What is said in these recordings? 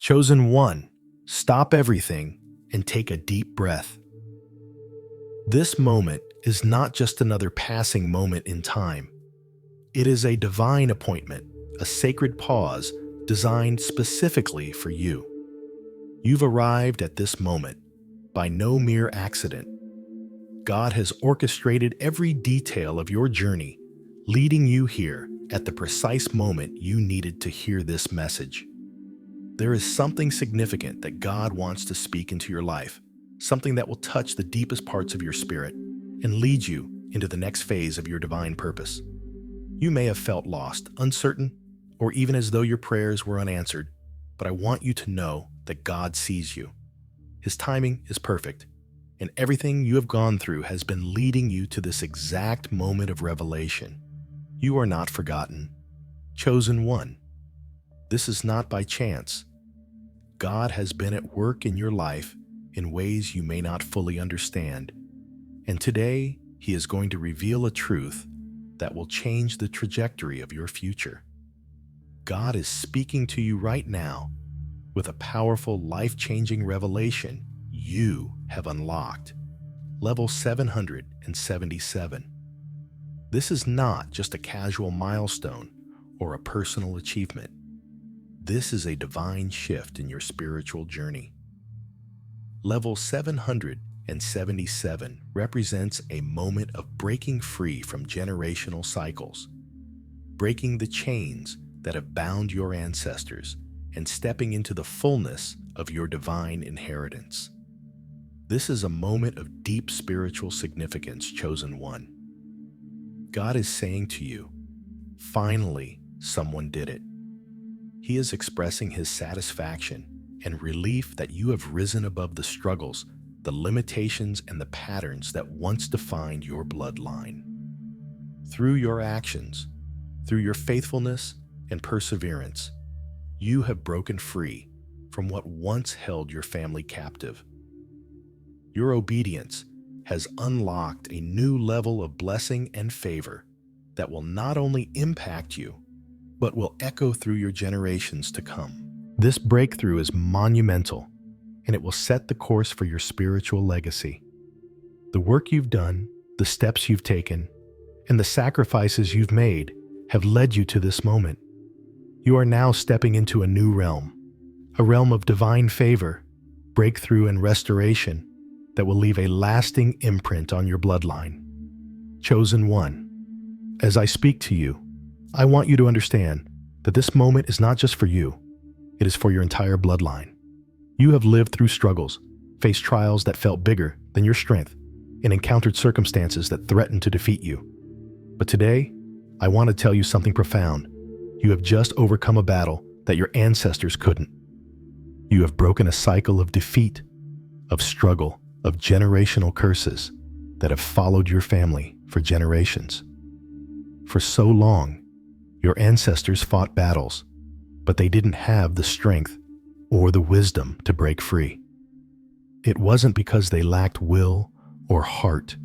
Chosen one, stop everything and take a deep breath. This moment is not just another passing moment in time. It is a divine appointment, a sacred pause designed specifically for you. You've arrived at this moment by no mere accident. God has orchestrated every detail of your journey, leading you here at the precise moment you needed to hear this message. There is something significant that God wants to speak into your life, something that will touch the deepest parts of your spirit and lead you into the next phase of your divine purpose. You may have felt lost, uncertain, or even as though your prayers were unanswered, but I want you to know that God sees you. His timing is perfect, and everything you have gone through has been leading you to this exact moment of revelation. You are not forgotten. Chosen one. This is not by chance. God has been at work in your life in ways you may not fully understand, and today He is going to reveal a truth that will change the trajectory of your future. God is speaking to you right now with a powerful, life-changing revelation you have unlocked. Level 777. This is not just a casual milestone or a personal achievement. This is a divine shift in your spiritual journey. Level 777 represents a moment of breaking free from generational cycles, breaking the chains that have bound your ancestors and stepping into the fullness of your divine inheritance. This is a moment of deep spiritual significance, chosen one. God is saying to you, finally, someone did it. He is expressing His satisfaction and relief that you have risen above the struggles, the limitations, and the patterns that once defined your bloodline. Through your actions, through your faithfulness and perseverance, you have broken free from what once held your family captive. Your obedience has unlocked a new level of blessing and favor that will not only impact you, but will echo through your generations to come. This breakthrough is monumental, and it will set the course for your spiritual legacy. The work you've done, the steps you've taken, and the sacrifices you've made have led you to this moment. You are now stepping into a new realm, a realm of divine favor, breakthrough, and restoration that will leave a lasting imprint on your bloodline. Chosen one, as I speak to you, I want you to understand that this moment is not just for you, it is for your entire bloodline. You have lived through struggles, faced trials that felt bigger than your strength, and encountered circumstances that threatened to defeat you. But today, I want to tell you something profound. You have just overcome a battle that your ancestors couldn't. You have broken a cycle of defeat, of struggle, of generational curses that have followed your family for generations. For so long, your ancestors fought battles, but they didn't have the strength or the wisdom to break free. It wasn't because they lacked will or heart,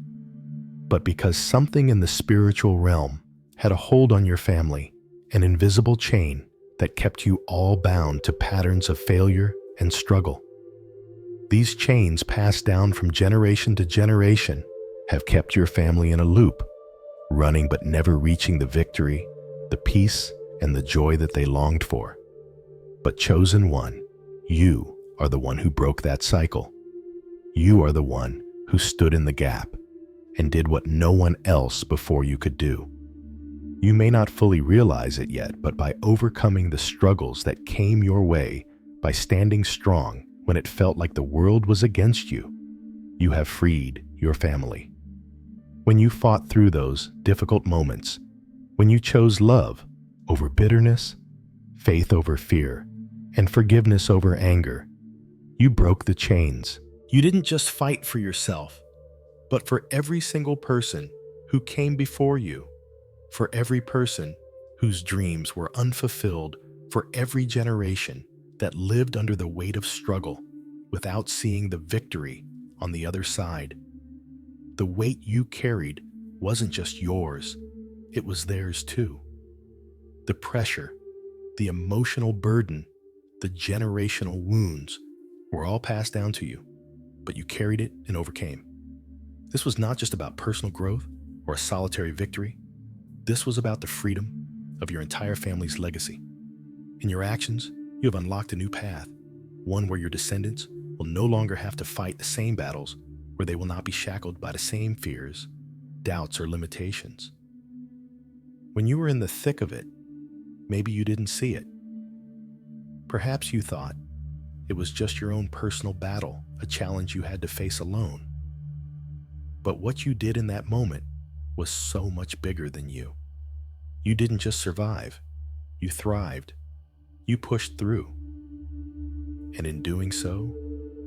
but because something in the spiritual realm had a hold on your family, an invisible chain that kept you all bound to patterns of failure and struggle. These chains passed down from generation to generation have kept your family in a loop, running but never reaching the victory, the peace, and the joy that they longed for. But chosen one, you are the one who broke that cycle. You are the one who stood in the gap and did what no one else before you could do. You may not fully realize it yet, but by overcoming the struggles that came your way, by standing strong when it felt like the world was against you, you have freed your family. When you fought through those difficult moments, when you chose love over bitterness, faith over fear, and forgiveness over anger, you broke the chains. You didn't just fight for yourself, but for every single person who came before you, for every person whose dreams were unfulfilled, for every generation that lived under the weight of struggle without seeing the victory on the other side. The weight you carried wasn't just yours, it was theirs too. The pressure, the emotional burden, The generational wounds were all passed down to you, but you carried it and overcame. This was not just about personal growth or a solitary victory. This was about the freedom of your entire family's legacy. In your actions, you have unlocked a new path, one where your descendants will no longer have to fight the same battles, where they will not be shackled by the same fears, doubts, or limitations. When you were in the thick of it, maybe you didn't see it. Perhaps you thought it was just your own personal battle, a challenge you had to face alone. But what you did in that moment was so much bigger than you. You didn't just survive, you thrived. You pushed through. And in doing so,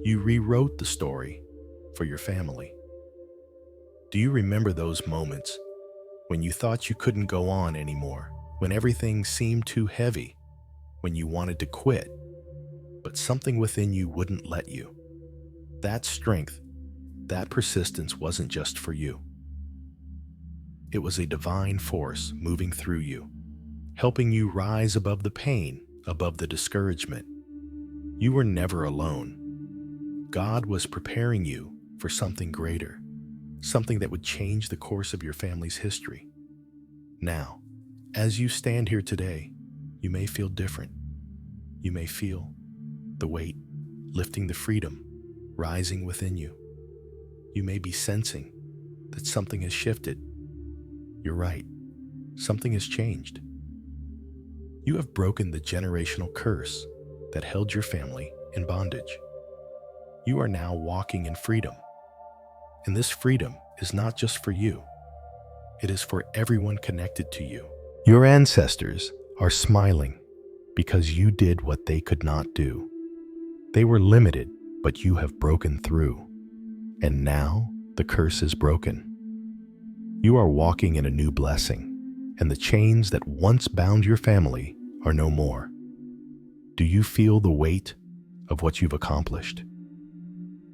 you rewrote the story for your family. Do you remember those moments when you thought you couldn't go on anymore, when everything seemed too heavy, when you wanted to quit, but something within you wouldn't let you? That strength, that persistence wasn't just for you. It was a divine force moving through you, helping you rise above the pain, above the discouragement. You were never alone. God was preparing you for something greater, something that would change the course of your family's history. Now, as you stand here today, you may feel different. You may feel the weight lifting, the freedom rising within you. You may be sensing that something has shifted. You're right. Something has changed. You have broken the generational curse that held your family in bondage. You are now walking in freedom. And this freedom is not just for you. It is for everyone connected to you. Your ancestors are smiling because you did what they could not do. They were limited, but you have broken through. And now the curse is broken. You are walking in a new blessing, and the chains that once bound your family are no more. Do you feel the weight of what you've accomplished?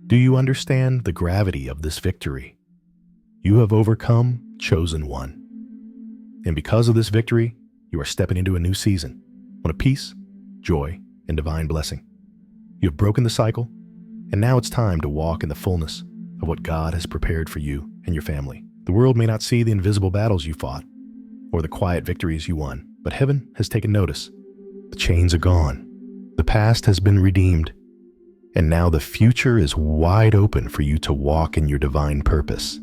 Do you understand the gravity of this victory? You have overcome, chosen one. And because of this victory, you are stepping into a new season, one of peace, joy, and divine blessing. You have broken the cycle, and now it's time to walk in the fullness of what God has prepared for you and your family. The world may not see the invisible battles you fought or the quiet victories you won, but heaven has taken notice. The chains are gone. The past has been redeemed. And now the future is wide open for you to walk in your divine purpose.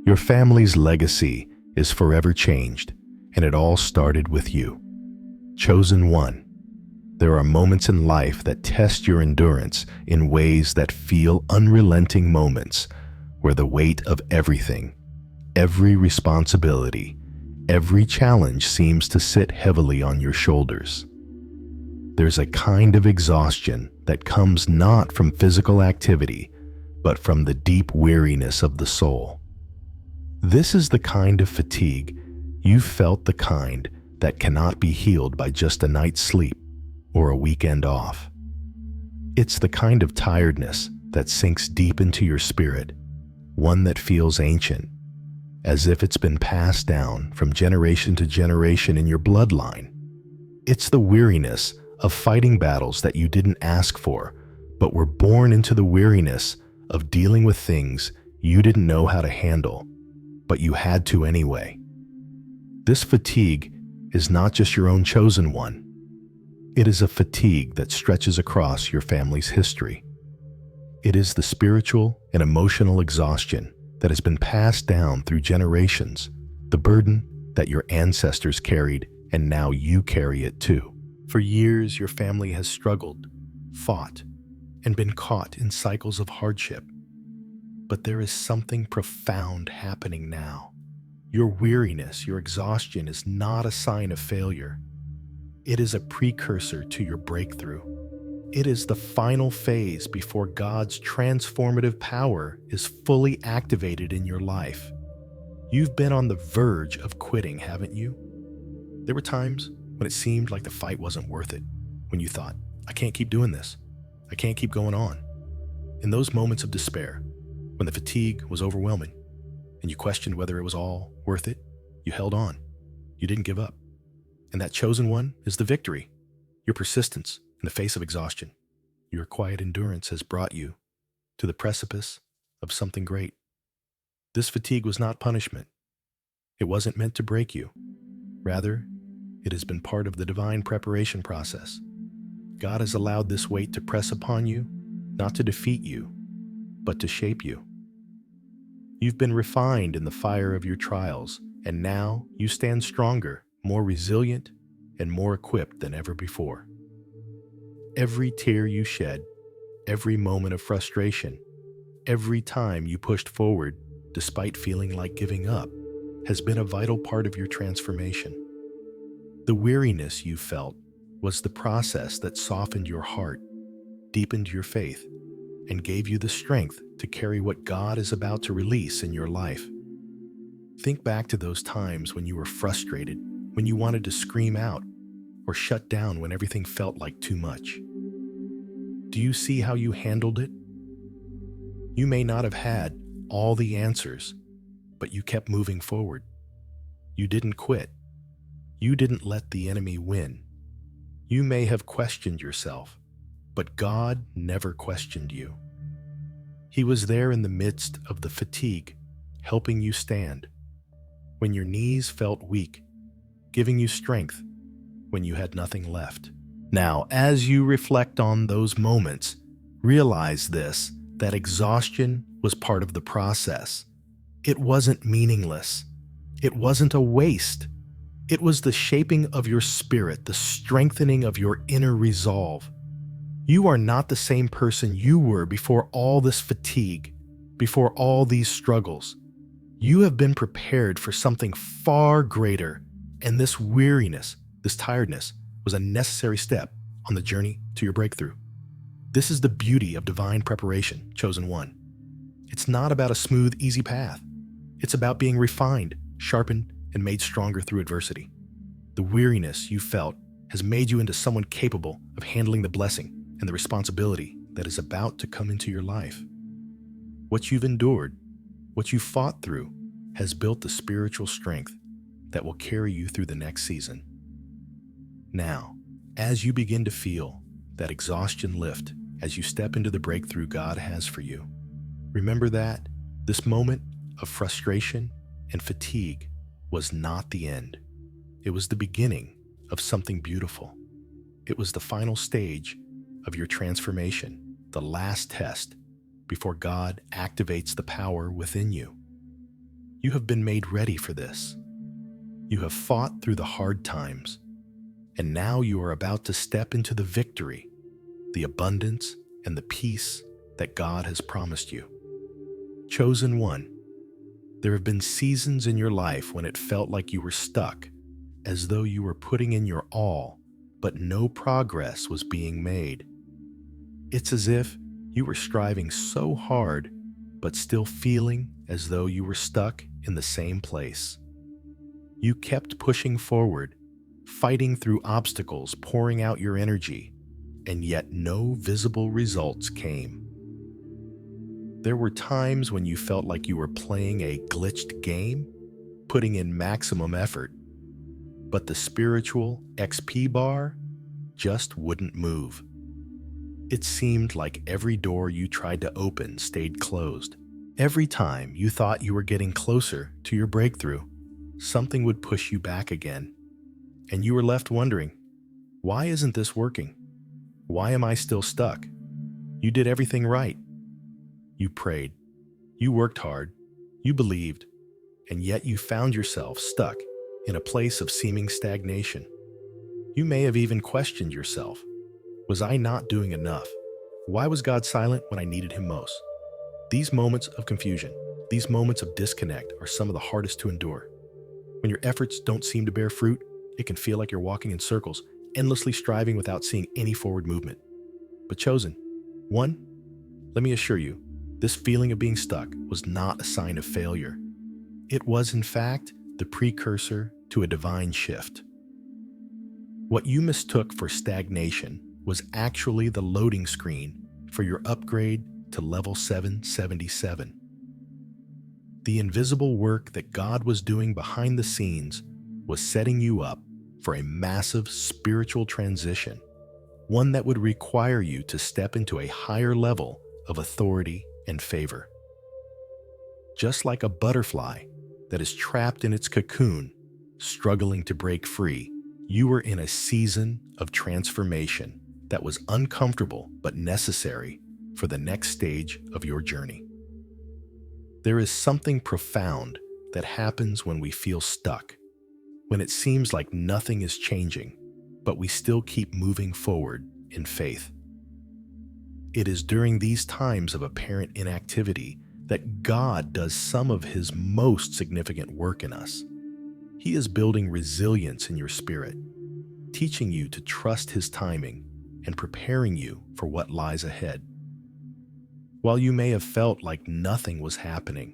Your family's legacy is forever changed, and it all started with you. Chosen one. There are moments in life that test your endurance in ways that feel unrelenting moments where the weight of everything, every responsibility, every challenge seems to sit heavily on your shoulders. There's a kind of exhaustion that comes not from physical activity, but from the deep weariness of the soul. This is the kind of fatigue you've felt, the kind that cannot be healed by just a night's sleep or a weekend off. It's the kind of tiredness that sinks deep into your spirit, one that feels ancient, as if it's been passed down from generation to generation in your bloodline. It's the weariness of fighting battles that you didn't ask for, but were born into the weariness of dealing with things you didn't know how to handle, but you had to anyway. This fatigue is not just your own chosen one. It is a fatigue that stretches across your family's history. It is the spiritual and emotional exhaustion that has been passed down through generations, the burden that your ancestors carried, and now you carry it too. For years, your family has struggled, fought, and been caught in cycles of hardship. But there is something profound happening now. Your weariness, your exhaustion is not a sign of failure. It is a precursor to your breakthrough. It is the final phase before God's transformative power is fully activated in your life. You've been on the verge of quitting, haven't you? There were times when it seemed like the fight wasn't worth it, when you thought, I can't keep doing this. I can't keep going on. In those moments of despair, when the fatigue was overwhelming, and you questioned whether it was all worth it, you held on. You didn't give up. And that chosen one is the victory, your persistence, In the face of exhaustion, your quiet endurance has brought you to the precipice of something great. This fatigue was not punishment. It wasn't meant to break you. Rather, it has been part of the divine preparation process. God has allowed this weight to press upon you, not to defeat you, but to shape you. You've been refined in the fire of your trials, and now you stand stronger, more resilient, and more equipped than ever before. Every tear you shed, every moment of frustration, every time you pushed forward despite feeling like giving up, has been a vital part of your transformation. The weariness you felt was the process that softened your heart, deepened your faith, and gave you the strength to carry what God is about to release in your life. Think back to those times when you were frustrated, when you wanted to scream out, or shut down when everything felt like too much. Do you see how you handled it? You may not have had all the answers, but you kept moving forward. You didn't quit. You didn't let the enemy win. You may have questioned yourself, but God never questioned you. He was there in the midst of the fatigue, helping you stand. When your knees felt weak, giving you strength when you had nothing left. Now, as you reflect on those moments, realize this, that exhaustion was part of the process. It wasn't meaningless. It wasn't a waste. It was the shaping of your spirit, the strengthening of your inner resolve. You are not the same person you were before all this fatigue, before all these struggles. You have been prepared for something far greater, and this weariness, this tiredness, was a necessary step on the journey to your breakthrough. This is the beauty of divine preparation, chosen one. It's not about a smooth, easy path. It's about being refined, sharpened, and made stronger through adversity. The weariness you felt has made you into someone capable of handling the blessing and the responsibility that is about to come into your life. What you've endured, what you fought through, has built the spiritual strength that will carry you through the next season. Now, as you begin to feel that exhaustion lift as you step into the breakthrough God has for you, remember that this moment of frustration and fatigue was not the end. It was the beginning of something beautiful. It was the final stage of your transformation, the last test before God activates the power within you. You have been made ready for this. You have fought through the hard times, and now you are about to step into the victory, the abundance, and the peace that God has promised you. Chosen one, there have been seasons in your life when it felt like you were stuck, as though you were putting in your all, but no progress was being made. It's as if you were striving so hard, but still feeling as though you were stuck in the same place. You kept pushing forward, fighting through obstacles, pouring out your energy, and yet no visible results came. There were times when you felt like you were playing a glitched game, putting in maximum effort, but the spiritual XP bar just wouldn't move. It seemed like every door you tried to open stayed closed. Every time you thought you were getting closer to your breakthrough, something would push you back again, and you were left wondering, why isn't this working? Why am I still stuck? You did everything right. You prayed, you worked hard, you believed, and yet you found yourself stuck in a place of seeming stagnation. You may have even questioned yourself. Was I not doing enough? Why was God silent when I needed him most? These moments of confusion, these moments of disconnect are some of the hardest to endure. When your efforts don't seem to bear fruit, it can feel like you're walking in circles, endlessly striving without seeing any forward movement. But chosen one, let me assure you, this feeling of being stuck was not a sign of failure. It was, in fact, the precursor to a divine shift. What you mistook for stagnation was actually the loading screen for your upgrade to level 777. The invisible work that God was doing behind the scenes was setting you up for a massive spiritual transition. one that would require you to step into a higher level of authority and favor. Just like a butterfly that is trapped in its cocoon, struggling to break free, you were in a season of transformation that was uncomfortable but necessary for the next stage of your journey. There is something profound that happens when we feel stuck, when it seems like nothing is changing, but we still keep moving forward in faith. It is during these times of apparent inactivity that God does some of His most significant work in us. He is building resilience in your spirit, teaching you to trust His timing and preparing you for what lies ahead. While you may have felt like nothing was happening,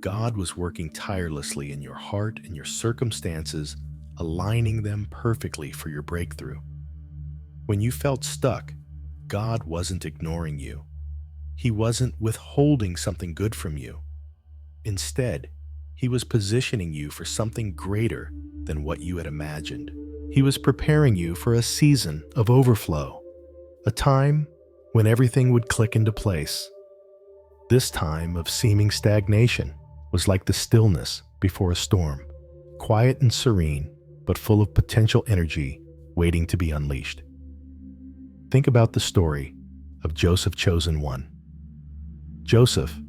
God was working tirelessly in your heart and your circumstances, aligning them perfectly for your breakthrough. When you felt stuck, God wasn't ignoring you. He wasn't withholding something good from you. Instead, He was positioning you for something greater than what you had imagined. He was preparing you for a season of overflow, a time when everything would click into place. This time of seeming stagnation was like the stillness before a storm, quiet and serene, but full of potential energy waiting to be unleashed. Think about the story of Joseph, chosen one. Joseph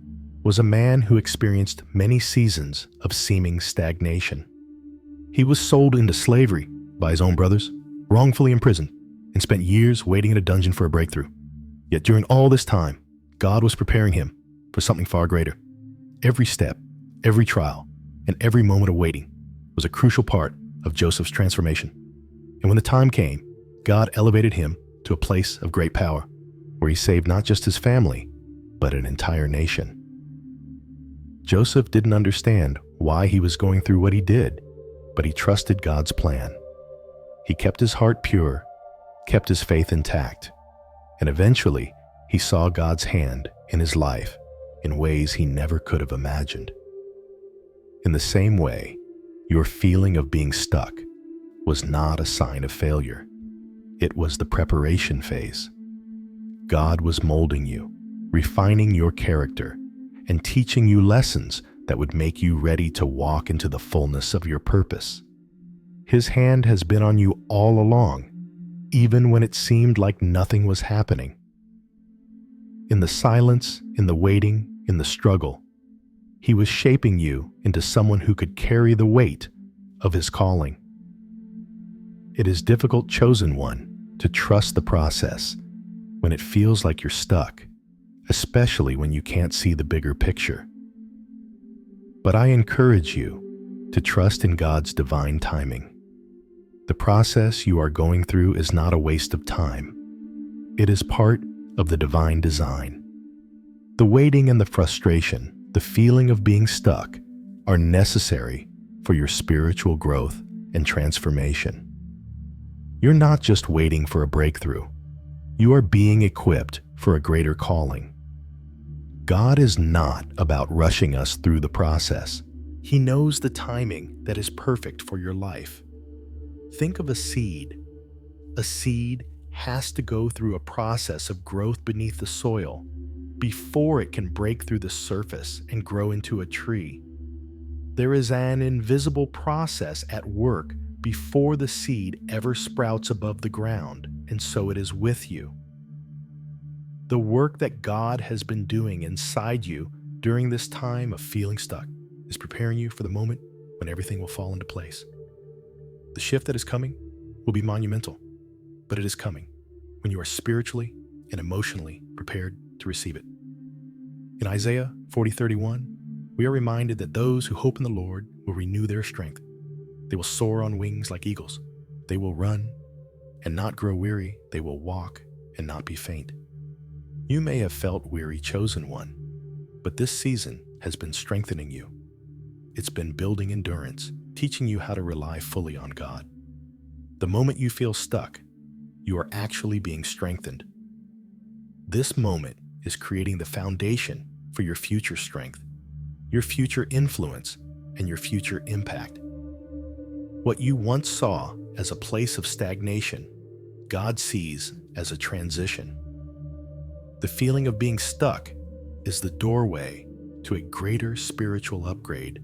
was a man who experienced many seasons of seeming stagnation. He was sold into slavery by his own brothers, wrongfully imprisoned, and spent years waiting in a dungeon for a breakthrough. Yet during all this time, God was preparing him for something far greater. Every step, every trial, and every moment of waiting was a crucial part of Joseph's transformation. And when the time came, God elevated him to a place of great power, where He saved not just his family, but an entire nation. Joseph didn't understand why he was going through what he did, but he trusted God's plan. He kept his heart pure, kept his faith intact, and eventually he saw God's hand in his life in ways he never could have imagined. In the same way, your feeling of being stuck was not a sign of failure. It was the preparation phase. God was molding you, refining your character, and teaching you lessons that would make you ready to walk into the fullness of your purpose. His hand has been on you all along, even when it seemed like nothing was happening. In the silence, in the waiting, in the struggle, He was shaping you into someone who could carry the weight of His calling. It is difficult, chosen one, to trust the process when it feels like you're stuck, especially when you can't see the bigger picture. But I encourage you to trust in God's divine timing. The process you are going through is not a waste of time. It is part of the divine design. The waiting and the frustration, the feeling of being stuck, are necessary for your spiritual growth and transformation. You're not just waiting for a breakthrough. You are being equipped for a greater calling. God is not about rushing us through the process. He knows the timing that is perfect for your life. Think of a seed. A seed has to go through a process of growth beneath the soil before it can break through the surface and grow into a tree. There is an invisible process at work before the seed ever sprouts above the ground, and so it is with you. The work that God has been doing inside you during this time of feeling stuck is preparing you for the moment when everything will fall into place. The shift that is coming will be monumental, but it is coming when you are spiritually and emotionally prepared to receive it. In Isaiah 40:31, we are reminded that those who hope in the Lord will renew their strength. They will soar on wings like eagles. They will run and not grow weary. They will walk and not be faint. You may have felt weary, chosen one, but this season has been strengthening you. It's been building endurance, teaching you how to rely fully on God. The moment you feel stuck, you are actually being strengthened. This moment is creating the foundation for your future strength, your future influence, and your future impact. What you once saw as a place of stagnation, God sees as a transition. The feeling of being stuck is the doorway to a greater spiritual upgrade,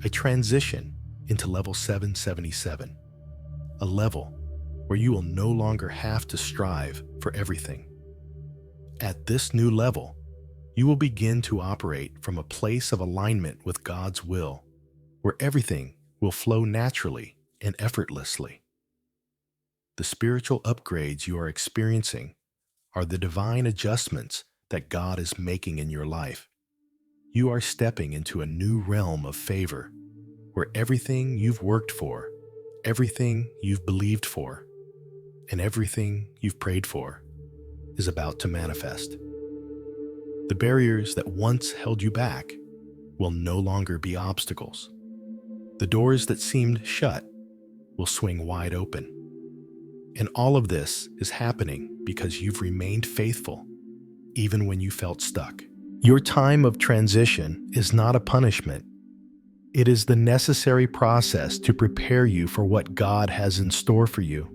a transition into level 777, a level where you will no longer have to strive for everything. At this new level, you will begin to operate from a place of alignment with God's will, where everything will flow naturally and effortlessly. The spiritual upgrades you are experiencing are the divine adjustments that God is making in your life. You are stepping into a new realm of favor, where everything you've worked for, everything you've believed for, and everything you've prayed for is about to manifest. The barriers that once held you back will no longer be obstacles. The doors that seemed shut will swing wide open. And all of this is happening because you've remained faithful, even when you felt stuck. Your time of transition is not a punishment. It is the necessary process to prepare you for what God has in store for you.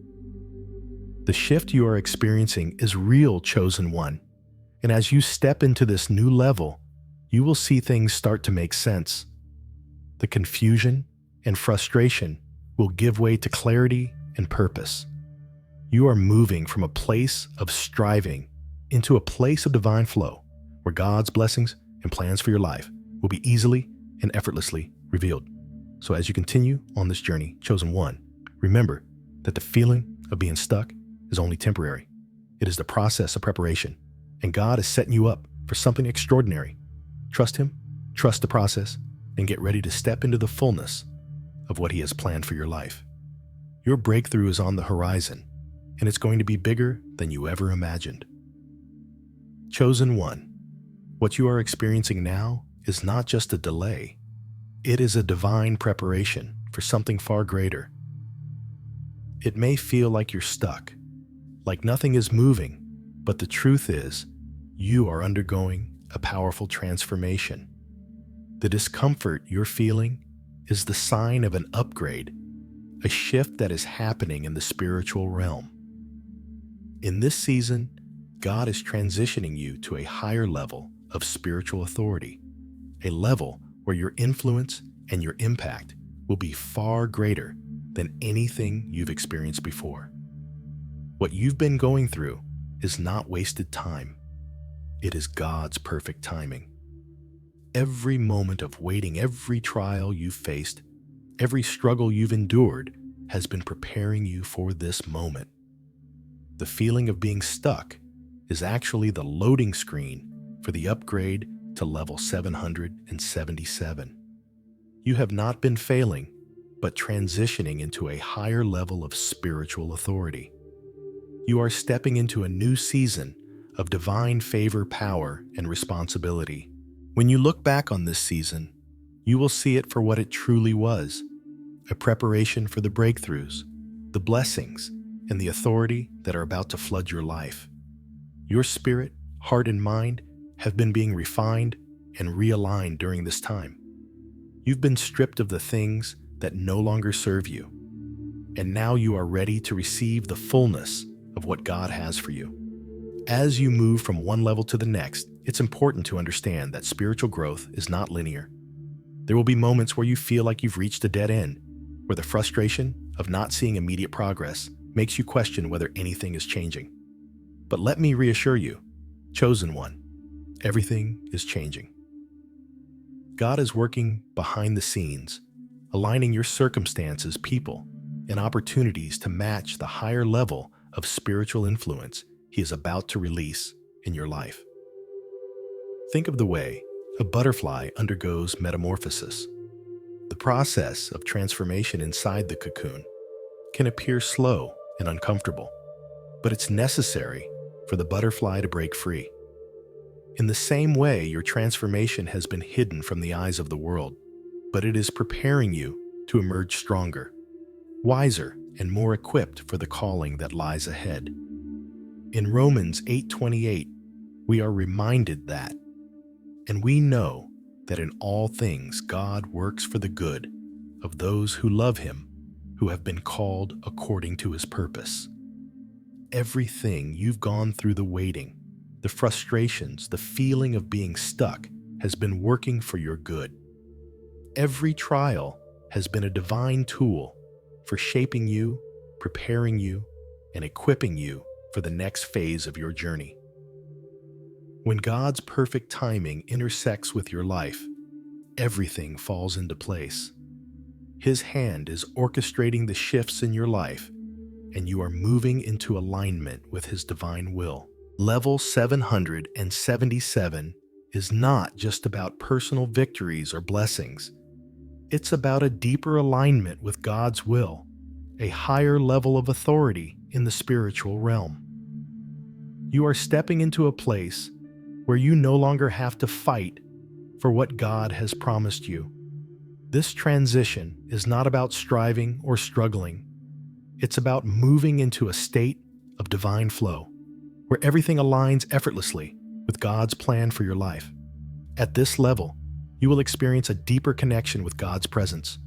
The shift you are experiencing is real, chosen one. And as you step into this new level, you will see things start to make sense. The confusion and frustration will give way to clarity and purpose. You are moving from a place of striving into a place of divine flow, where God's blessings and plans for your life will be easily and effortlessly revealed. So as you continue on this journey, chosen one, remember that the feeling of being stuck is only temporary. It is the process of preparation, and God is setting you up for something extraordinary. Trust Him, trust the process, and get ready to step into the fullness of what He has planned for your life. Your breakthrough is on the horizon, and it's going to be bigger than you ever imagined. Chosen one, what you are experiencing now is not just a delay. It is a divine preparation for something far greater. It may feel like you're stuck, like nothing is moving, but the truth is, you are undergoing a powerful transformation. The discomfort you're feeling is the sign of an upgrade, a shift that is happening in the spiritual realm. In this season, God is transitioning you to a higher level of spiritual authority, a level where your influence and your impact will be far greater than anything you've experienced before. What you've been going through is not wasted time. It is God's perfect timing. Every moment of waiting, every trial you've faced, every struggle you've endured has been preparing you for this moment. The feeling of being stuck is actually the loading screen for the upgrade to level 777. You have not been failing, but transitioning into a higher level of spiritual authority. You are stepping into a new season of divine favor, power, and responsibility. When you look back on this season, you will see it for what it truly was, a preparation for the breakthroughs, the blessings, and the authority that are about to flood your life. Your spirit, heart, and mind have been being refined and realigned during this time. You've been stripped of the things that no longer serve you, and now you are ready to receive the fullness of what God has for you. As you move from one level to the next, it's important to understand that spiritual growth is not linear. There will be moments where you feel like you've reached a dead end, where the frustration of not seeing immediate progress makes you question whether anything is changing. But let me reassure you, chosen one, everything is changing. God is working behind the scenes, aligning your circumstances, people, and opportunities to match the higher level of spiritual influence He is about to release in your life. Think of the way a butterfly undergoes metamorphosis. The process of transformation inside the cocoon can appear slow and uncomfortable, but it's necessary for the butterfly to break free. In the same way, your transformation has been hidden from the eyes of the world, but it is preparing you to emerge stronger, wiser, and more equipped for the calling that lies ahead. In Romans 8:28, we are reminded that, and we know that in all things God works for the good of those who love Him, who have been called according to His purpose. everything you've gone through, the waiting, the frustrations, the feeling of being stuck, has been working for your good. Every trial has been a divine tool for shaping you, preparing you, and equipping you for the next phase of your journey. When God's perfect timing intersects with your life, everything falls into place. His hand is orchestrating the shifts in your life, and you are moving into alignment with His divine will. Level 777 is not just about personal victories or blessings. It's about a deeper alignment with God's will, a higher level of authority in the spiritual realm. You are stepping into a place where you no longer have to fight for what God has promised you. This transition is not about striving or struggling. It's about moving into a state of divine flow, where everything aligns effortlessly with God's plan for your life. At this level, you will experience a deeper connection with God's presence.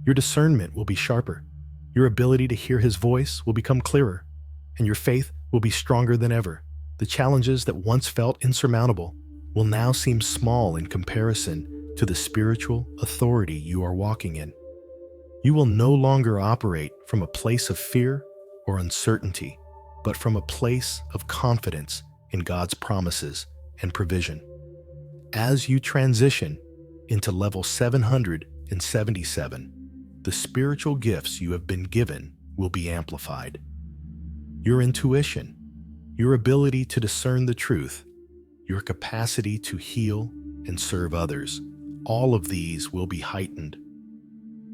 Your discernment will be sharper, your ability to hear His voice will become clearer, and your faith will be stronger than ever. The challenges that once felt insurmountable will now seem small in comparison to the spiritual authority you are walking in. You will no longer operate from a place of fear or uncertainty, but from a place of confidence in God's promises and provision. As you transition into level 777, the spiritual gifts you have been given will be amplified. Your intuition, your ability to discern the truth, your capacity to heal and serve others, all of these will be heightened.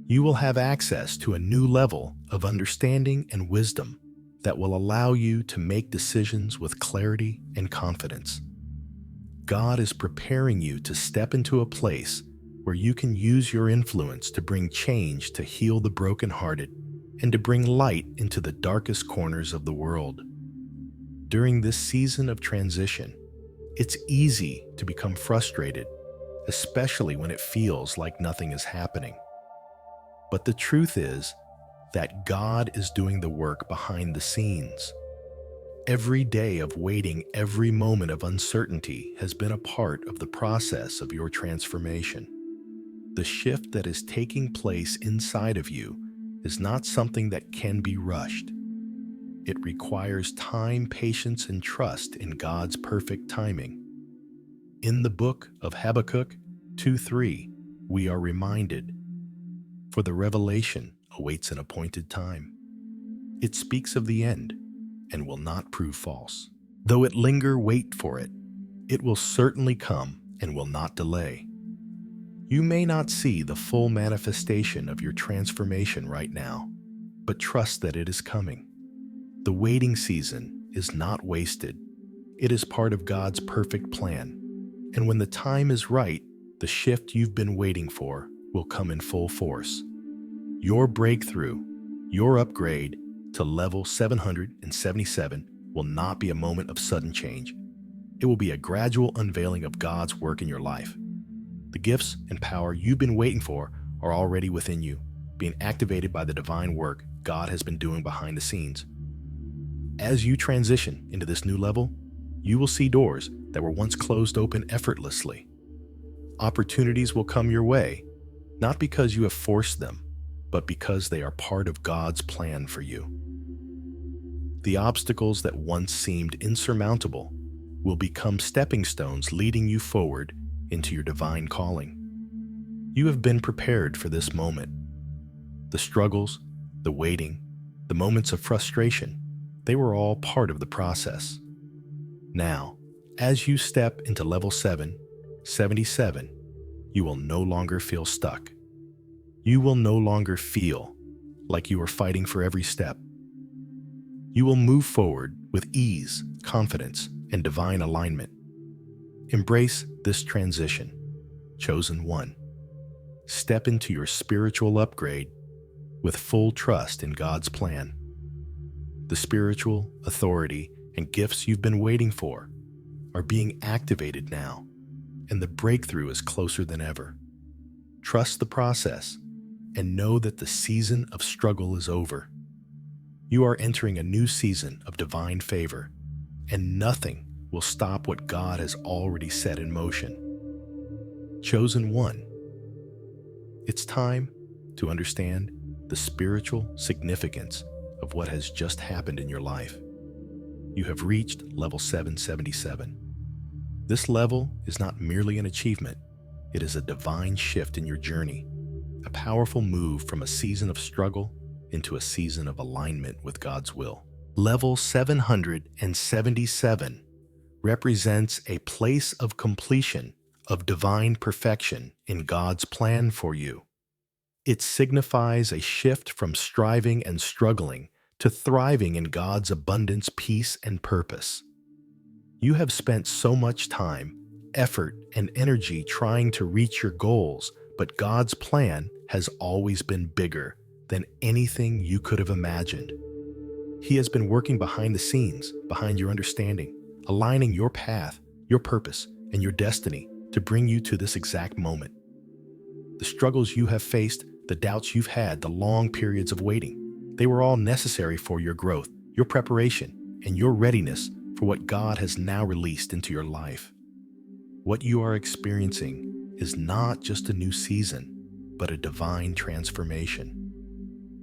You will have access to a new level of understanding and wisdom that will allow you to make decisions with clarity and confidence. God is preparing you to step into a place where you can use your influence to bring change, to heal the brokenhearted, and to bring light into the darkest corners of the world. During this season of transition, it's easy to become frustrated, especially when it feels like nothing is happening. But the truth is that God is doing the work behind the scenes. Every day of waiting, every moment of uncertainty has been a part of the process of your transformation. The shift that is taking place inside of you is not something that can be rushed. It requires time, patience, and trust in God's perfect timing. In the book of Habakkuk 2:3, we are reminded, "For the revelation awaits an appointed time. It speaks of the end and will not prove false. Though it linger, wait for it. It will certainly come and will not delay." You may not see the full manifestation of your transformation right now, but trust that it is coming. The waiting season is not wasted. It is part of God's perfect plan. And when the time is right, the shift you've been waiting for will come in full force. Your breakthrough, your upgrade to level 777 will not be a moment of sudden change. It will be a gradual unveiling of God's work in your life. The gifts and power you've been waiting for are already within you, being activated by the divine work God has been doing behind the scenes. As you transition into this new level, you will see doors that were once closed open effortlessly. Opportunities will come your way, not because you have forced them, but because they are part of God's plan for you. The obstacles that once seemed insurmountable will become stepping stones leading you forward into your divine calling. You have been prepared for this moment. The struggles, the waiting, the moments of frustration, they were all part of the process. Now, as you step into level 777, you will no longer feel stuck. You will no longer feel like you are fighting for every step. You will move forward with ease, confidence, and divine alignment. Embrace this transition, chosen one. Step into your spiritual upgrade with full trust in God's plan. The spiritual authority and gifts you've been waiting for are being activated now, and the breakthrough is closer than ever. Trust the process and know that the season of struggle is over. You are entering a new season of divine favor, and nothing will stop what God has already set in motion. Chosen one, it's time to understand the spiritual significance of what has just happened in your life. You have reached level 777. This level is not merely an achievement, it is a divine shift in your journey, a powerful move from a season of struggle into a season of alignment with God's will. Level 777 represents a place of completion, of divine perfection in God's plan for you. It signifies a shift from striving and struggling to thriving in God's abundance, peace, and purpose. You have spent so much time, effort, and energy trying to reach your goals, but God's plan has always been bigger than anything you could have imagined. He has been working behind the scenes, behind your understanding, aligning your path, your purpose, and your destiny to bring you to this exact moment. The struggles you have faced, the doubts you've had, the long periods of waiting, they were all necessary for your growth, your preparation, and your readiness for what God has now released into your life. What you are experiencing is not just a new season, but a divine transformation.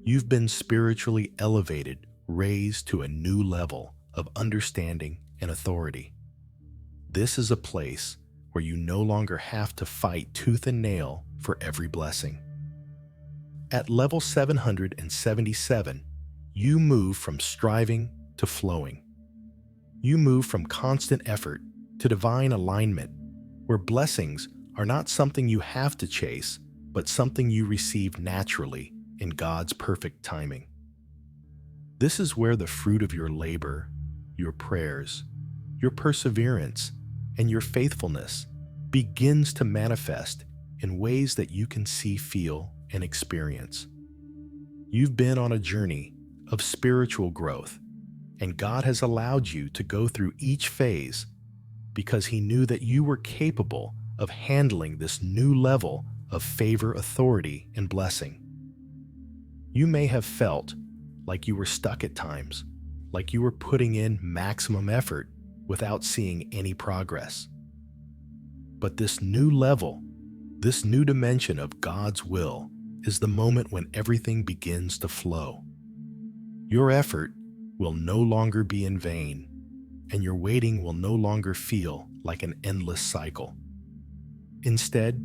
You've been spiritually elevated, raised to a new level of understanding and authority. This is a place where you no longer have to fight tooth and nail for every blessing. At level 777, you move from striving to flowing. You move from constant effort to divine alignment, where blessings are not something you have to chase, but something you receive naturally in God's perfect timing. This is where the fruit of your labor, your prayers, your perseverance, and your faithfulness begins to manifest in ways that you can see, feel, and experience. You've been on a journey of spiritual growth, and God has allowed you to go through each phase because He knew that you were capable of handling this new level of favor, authority, and blessing. You may have felt like you were stuck at times, like you were putting in maximum effort without seeing any progress. But this new level, this new dimension of God's will, is the moment when everything begins to flow. Your effort will no longer be in vain, and your waiting will no longer feel like an endless cycle. Instead,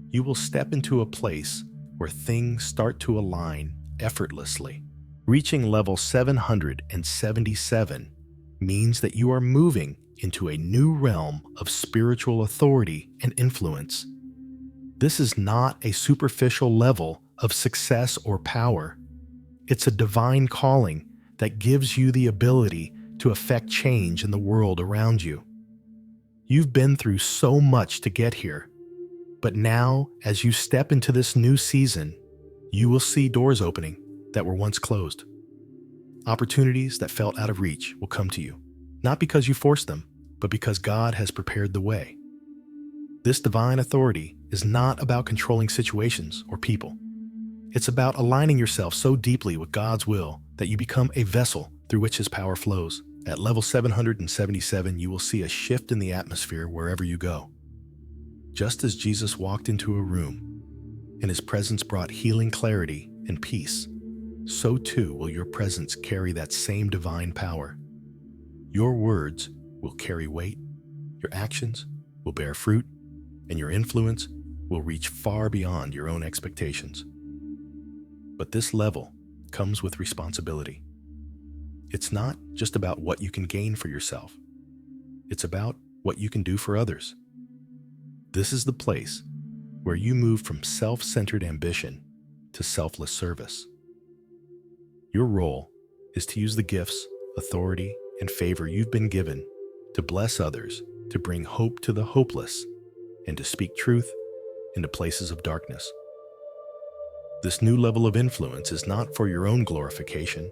you will step into a place where things start to align effortlessly. Reaching level 777 means that you are moving into a new realm of spiritual authority and influence. This is not a superficial level of success or power. It's a divine calling that gives you the ability to affect change in the world around you. You've been through so much to get here, but now, as you step into this new season, you will see doors opening that were once closed. Opportunities that felt out of reach will come to you, not because you forced them, but because God has prepared the way. This divine authority is not about controlling situations or people. It's about aligning yourself so deeply with God's will that you become a vessel through which His power flows. At level 777, you will see a shift in the atmosphere wherever you go. Just as Jesus walked into a room and His presence brought healing, clarity, and peace, so too will your presence carry that same divine power. Your words will carry weight, your actions will bear fruit, and your influence will reach far beyond your own expectations. But this level comes with responsibility. It's not just about what you can gain for yourself. It's about what you can do for others. This is the place where you move from self-centered ambition to selfless service. Your role is to use the gifts, authority, and favor you've been given to bless others, to bring hope to the hopeless, and to speak truth into places of darkness. This new level of influence is not for your own glorification.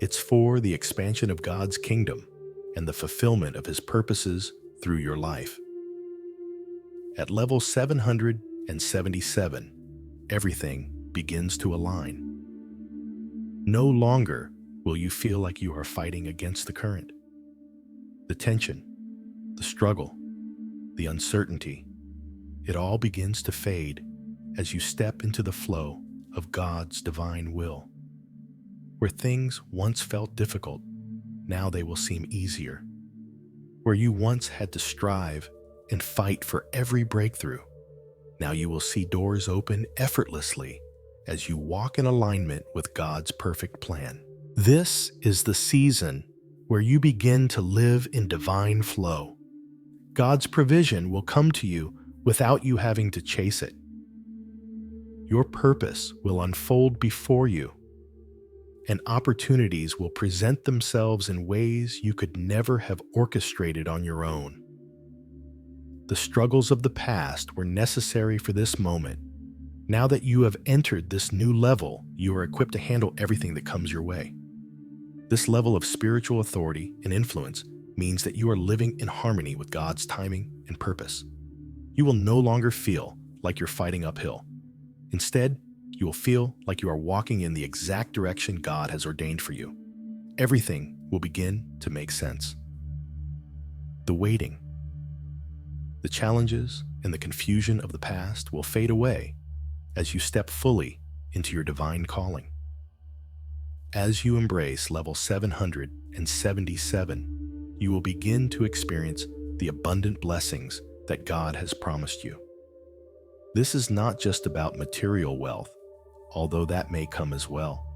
It's for the expansion of God's kingdom and the fulfillment of His purposes through your life. At level 777, everything begins to align. No longer Will you feel like you are fighting against the current? The tension, the struggle, the uncertainty, it all begins to fade as you step into the flow of God's divine will. Where things once felt difficult, now they will seem easier. Where you once had to strive and fight for every breakthrough, now you will see doors open effortlessly as you walk in alignment with God's perfect plan. This is the season where you begin to live in divine flow. God's provision will come to you without you having to chase it. Your purpose will unfold before you, and opportunities will present themselves in ways you could never have orchestrated on your own. The struggles of the past were necessary for this moment. Now that you have entered this new level, you are equipped to handle everything that comes your way. This level of spiritual authority and influence means that you are living in harmony with God's timing and purpose. You will no longer feel like you're fighting uphill. Instead, you will feel like you are walking in the exact direction God has ordained for you. Everything will begin to make sense. The waiting, the challenges, and the confusion of the past will fade away as you step fully into your divine calling. As you embrace level 777, you will begin to experience the abundant blessings that God has promised you. This is not just about material wealth, although that may come as well,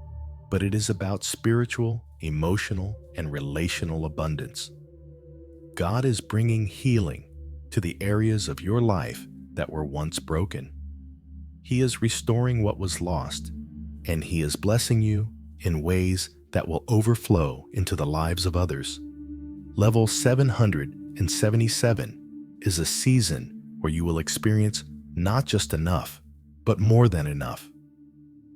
but it is about spiritual, emotional, and relational abundance. God is bringing healing to the areas of your life that were once broken. He is restoring what was lost, and He is blessing you in ways that will overflow into the lives of others. Level 777 is a season where you will experience not just enough, but more than enough.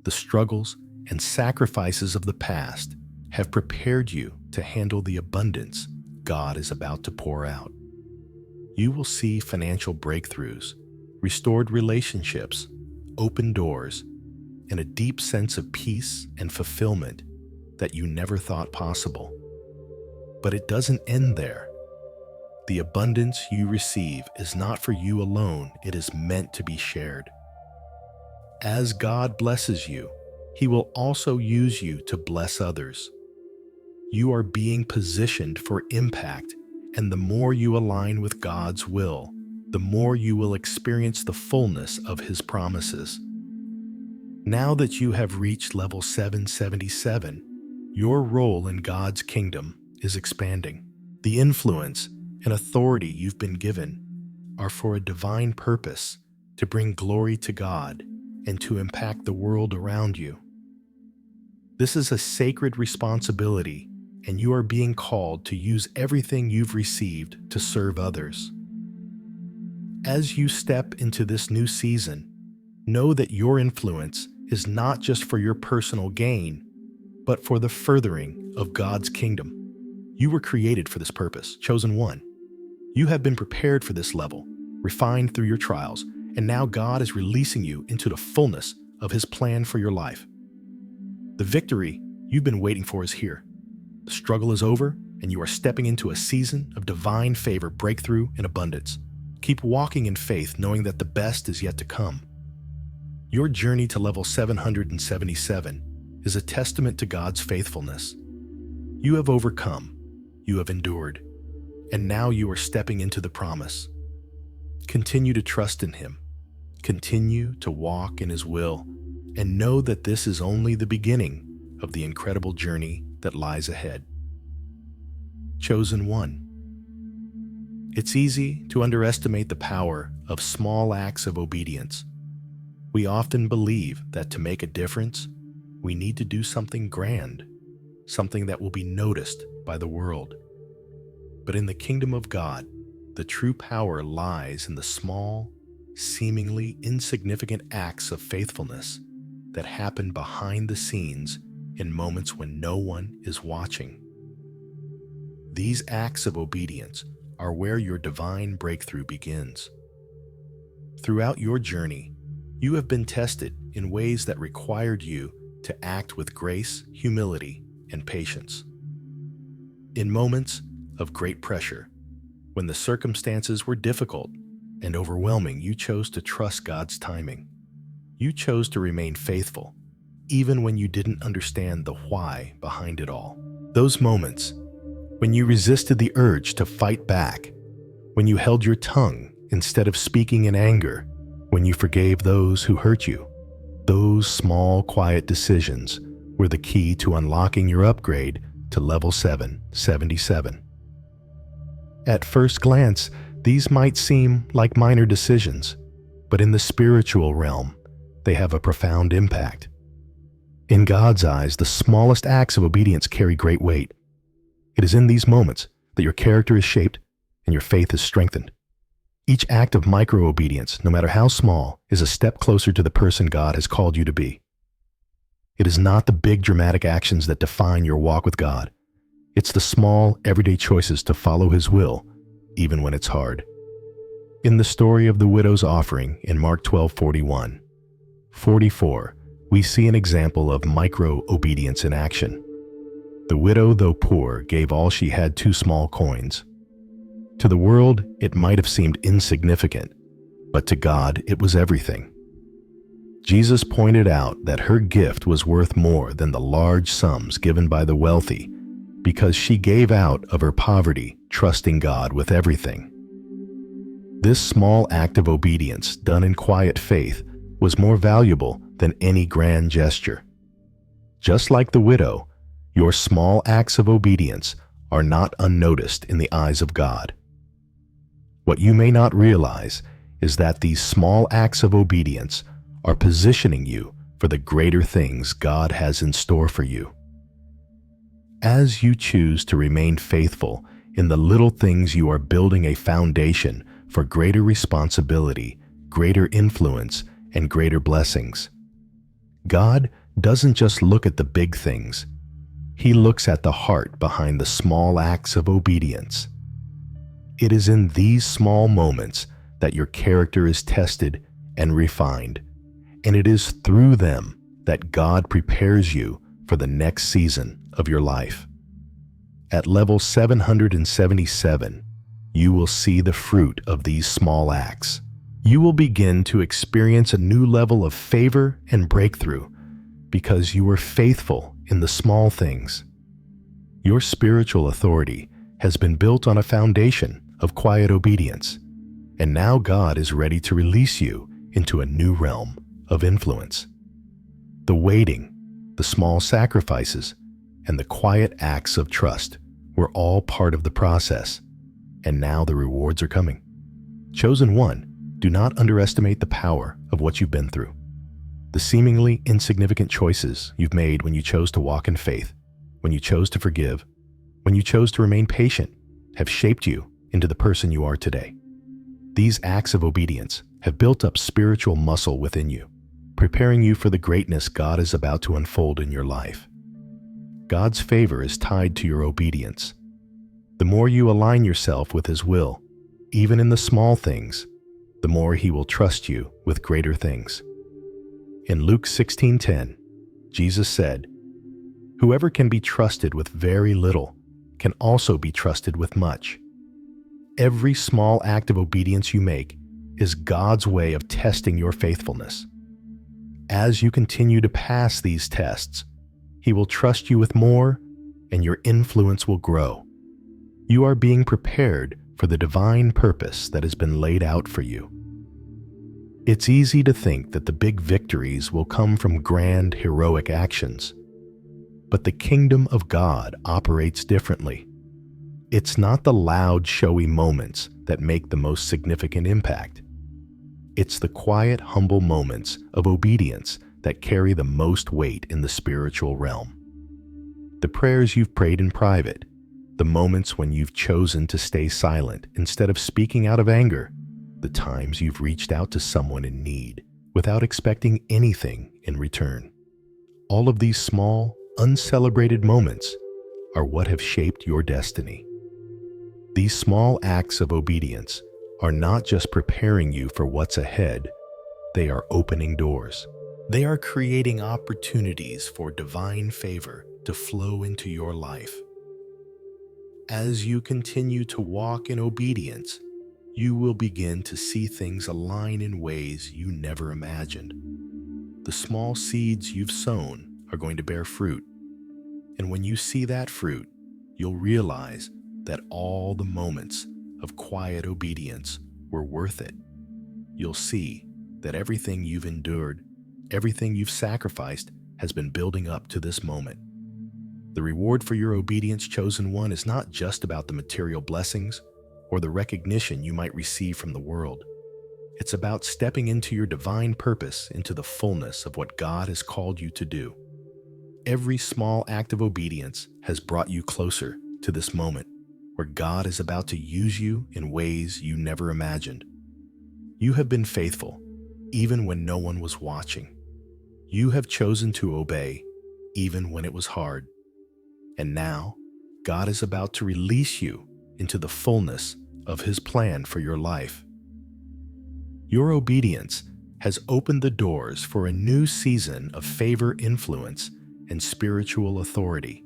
The struggles and sacrifices of the past have prepared you to handle the abundance God is about to pour out. You will see financial breakthroughs, restored relationships, open doors, and a deep sense of peace and fulfillment that you never thought possible. But it doesn't end there. The abundance you receive is not for you alone, it is meant to be shared. As God blesses you, He will also use you to bless others. You are being positioned for impact, and the more you align with God's will, the more you will experience the fullness of His promises. Now that you have reached level 777, your role in God's kingdom is expanding. The influence and authority you've been given are for a divine purpose to bring glory to God and to impact the world around you. This is a sacred responsibility, and you are being called to use everything you've received to serve others. As you step into this new season, know that your influence is not just for your personal gain, but for the furthering of God's kingdom. You were created for this purpose, chosen one. You have been prepared for this level, refined through your trials, and now God is releasing you into the fullness of His plan for your life. The victory you've been waiting for is here. The struggle is over, and you are stepping into a season of divine favor, breakthrough, and abundance. Keep walking in faith, knowing that the best is yet to come. Your journey to level 777 is a testament to God's faithfulness. You have overcome, you have endured, and now you are stepping into the promise. Continue to trust in Him. Continue to walk in His will, and know that this is only the beginning of the incredible journey that lies ahead. Chosen one. It's easy to underestimate the power of small acts of obedience. We often believe that to make a difference, we need to do something grand, something that will be noticed by the world. But in the kingdom of God, the true power lies in the small, seemingly insignificant acts of faithfulness that happen behind the scenes in moments when no one is watching. These acts of obedience are where your divine breakthrough begins. Throughout your journey, you have been tested in ways that required you to act with grace, humility, and patience. In moments of great pressure, when the circumstances were difficult and overwhelming, you chose to trust God's timing. You chose to remain faithful, even when you didn't understand the why behind it all. Those moments when you resisted the urge to fight back, when you held your tongue instead of speaking in anger, when you forgave those who hurt you, those small, quiet decisions were the key to unlocking your upgrade to level 777. At first glance, these might seem like minor decisions, but in the spiritual realm, they have a profound impact. In God's eyes, the smallest acts of obedience carry great weight. It is in these moments that your character is shaped and your faith is strengthened. Each act of micro-obedience, no matter how small, is a step closer to the person God has called you to be. It is not the big dramatic actions that define your walk with God. It's the small, everyday choices to follow His will, even when it's hard. In the story of the widow's offering in Mark 12:41-44, we see an example of micro-obedience in action. The widow, though poor, gave all she had, 2 small coins. To the world, it might have seemed insignificant, but to God, it was everything. Jesus pointed out that her gift was worth more than the large sums given by the wealthy, because she gave out of her poverty, trusting God with everything. This small act of obedience, done in quiet faith, was more valuable than any grand gesture. Just like the widow, your small acts of obedience are not unnoticed in the eyes of God. What you may not realize is that these small acts of obedience are positioning you for the greater things God has in store for you. As you choose to remain faithful in the little things, you are building a foundation for greater responsibility, greater influence, and greater blessings. God doesn't just look at the big things. He looks at the heart behind the small acts of obedience. It is in these small moments that your character is tested and refined, and it is through them that God prepares you for the next season of your life. At level 777, you will see the fruit of these small acts. You will begin to experience a new level of favor and breakthrough because you were faithful in the small things. Your spiritual authority has been built on a foundation of quiet obedience, and now God is ready to release you into a new realm of influence. The waiting, the small sacrifices, and the quiet acts of trust were all part of the process, and now the rewards are coming. Chosen one, do not underestimate the power of what you've been through. The seemingly insignificant choices you've made when you chose to walk in faith, when you chose to forgive, when you chose to remain patient, have shaped you into the person you are today. These acts of obedience have built up spiritual muscle within you, preparing you for the greatness God is about to unfold in your life. God's favor is tied to your obedience. The more you align yourself with His will, even in the small things, the more He will trust you with greater things. In Luke 16:10, Jesus said, "Whoever can be trusted with very little can also be trusted with much." Every small act of obedience you make is God's way of testing your faithfulness. As you continue to pass these tests, He will trust you with more, and your influence will grow. You are being prepared for the divine purpose that has been laid out for you. It's easy to think that the big victories will come from grand, heroic actions. But the kingdom of God operates differently. It's not the loud, showy moments that make the most significant impact. It's the quiet, humble moments of obedience that carry the most weight in the spiritual realm. The prayers you've prayed in private, the moments when you've chosen to stay silent instead of speaking out of anger, the times you've reached out to someone in need without expecting anything in return. All of these small, uncelebrated moments are what have shaped your destiny. These small acts of obedience are not just preparing you for what's ahead, they are opening doors. They are creating opportunities for divine favor to flow into your life. As you continue to walk in obedience, you will begin to see things align in ways you never imagined. The small seeds you've sown are going to bear fruit. And when you see that fruit, you'll realize that all the moments of quiet obedience were worth it. You'll see that everything you've endured, everything you've sacrificed, has been building up to this moment. The reward for your obedience, chosen one, is not just about the material blessings or the recognition you might receive from the world. It's about stepping into your divine purpose, into the fullness of what God has called you to do. Every small act of obedience has brought you closer to this moment where God is about to use you in ways you never imagined. You have been faithful, even when no one was watching. You have chosen to obey, even when it was hard. And now, God is about to release you into the fullness of His plan for your life. Your obedience has opened the doors for a new season of favor, influence, and spiritual authority.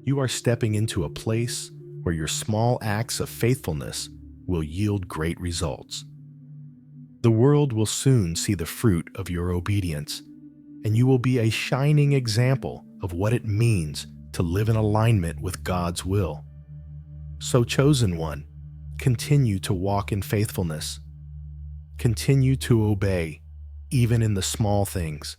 You are stepping into a place where your small acts of faithfulness will yield great results. The world will soon see the fruit of your obedience, and you will be a shining example of what it means to live in alignment with God's will. So, chosen one, continue to walk in faithfulness. Continue to obey, even in the small things.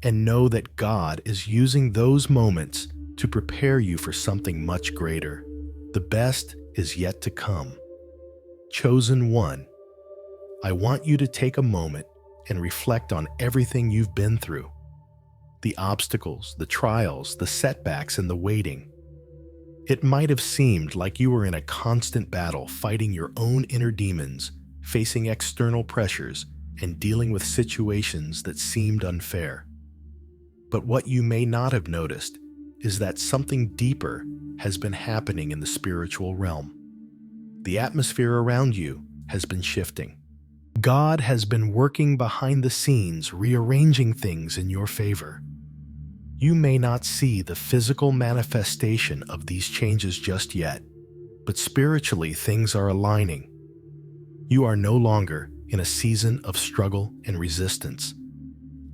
And know that God is using those moments to prepare you for something much greater. The best is yet to come. Chosen one, I want you to take a moment and reflect on everything you've been through. The obstacles, the trials, the setbacks, and the waiting. It might have seemed like you were in a constant battle, fighting your own inner demons, facing external pressures, and dealing with situations that seemed unfair. But what you may not have noticed is that something deeper has been happening in the spiritual realm. The atmosphere around you has been shifting. God has been working behind the scenes, rearranging things in your favor. You may not see the physical manifestation of these changes just yet, but spiritually things are aligning. You are no longer in a season of struggle and resistance.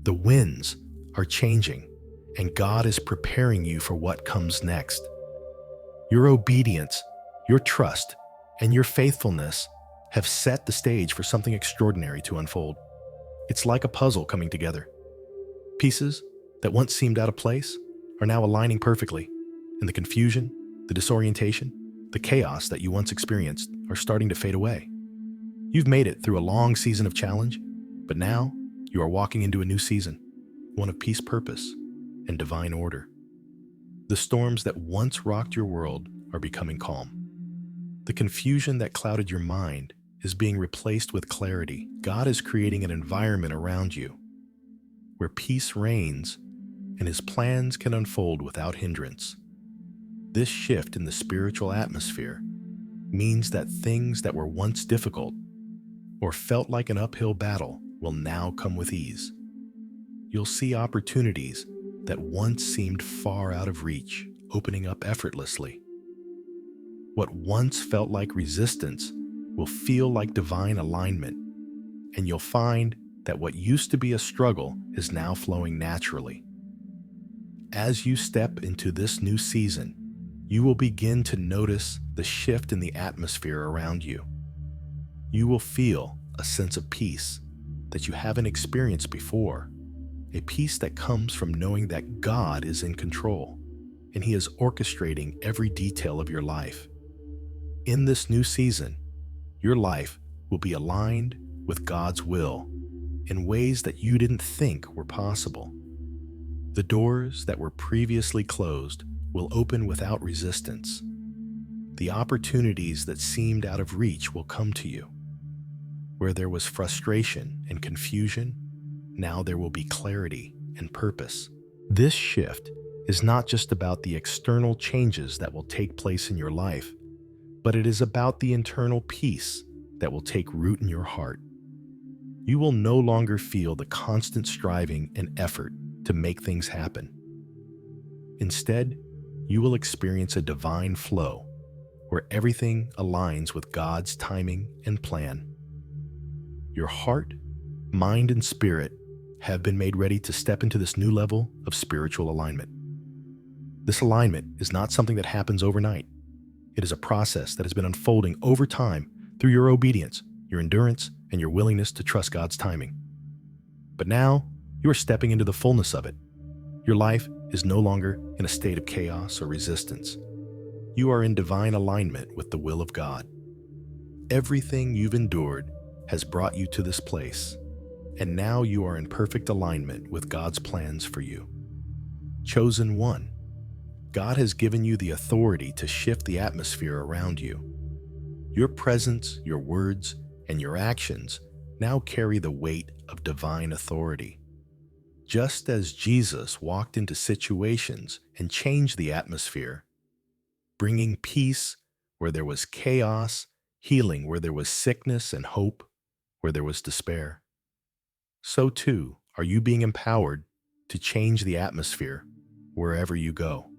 The winds are changing, and God is preparing you for what comes next. Your obedience, your trust, and your faithfulness have set the stage for something extraordinary to unfold. It's like a puzzle coming together. Pieces that once seemed out of place are now aligning perfectly, and the confusion, the disorientation, the chaos that you once experienced are starting to fade away. You've made it through a long season of challenge, but now you are walking into a new season, one of peace, purpose, and divine order. The storms that once rocked your world are becoming calm. The confusion that clouded your mind is being replaced with clarity. God is creating an environment around you where peace reigns and His plans can unfold without hindrance. This shift in the spiritual atmosphere means that things that were once difficult or felt like an uphill battle will now come with ease. You'll see opportunities that once seemed far out of reach opening up effortlessly. What once felt like resistance will feel like divine alignment, and you'll find that what used to be a struggle is now flowing naturally. As you step into this new season, you will begin to notice the shift in the atmosphere around you. You will feel a sense of peace that you haven't experienced before, a peace that comes from knowing that God is in control and He is orchestrating every detail of your life. In this new season, your life will be aligned with God's will in ways that you didn't think were possible. The doors that were previously closed will open without resistance. The opportunities that seemed out of reach will come to you. Where there was frustration and confusion, now there will be clarity and purpose. This shift is not just about the external changes that will take place in your life, but it is about the internal peace that will take root in your heart. You will no longer feel the constant striving and effort to make things happen. Instead, you will experience a divine flow where everything aligns with God's timing and plan. Your heart, mind, and spirit have been made ready to step into this new level of spiritual alignment. This alignment is not something that happens overnight. It is a process that has been unfolding over time through your obedience, your endurance, and your willingness to trust God's timing. But now, you are stepping into the fullness of it. Your life is no longer in a state of chaos or resistance. You are in divine alignment with the will of God. Everything you've endured has brought you to this place, and now you are in perfect alignment with God's plans for you. Chosen one, God has given you the authority to shift the atmosphere around you. Your presence, your words, and your actions now carry the weight of divine authority. Just as Jesus walked into situations and changed the atmosphere, bringing peace where there was chaos, healing where there was sickness, and hope where there was despair, so too are you being empowered to change the atmosphere wherever you go.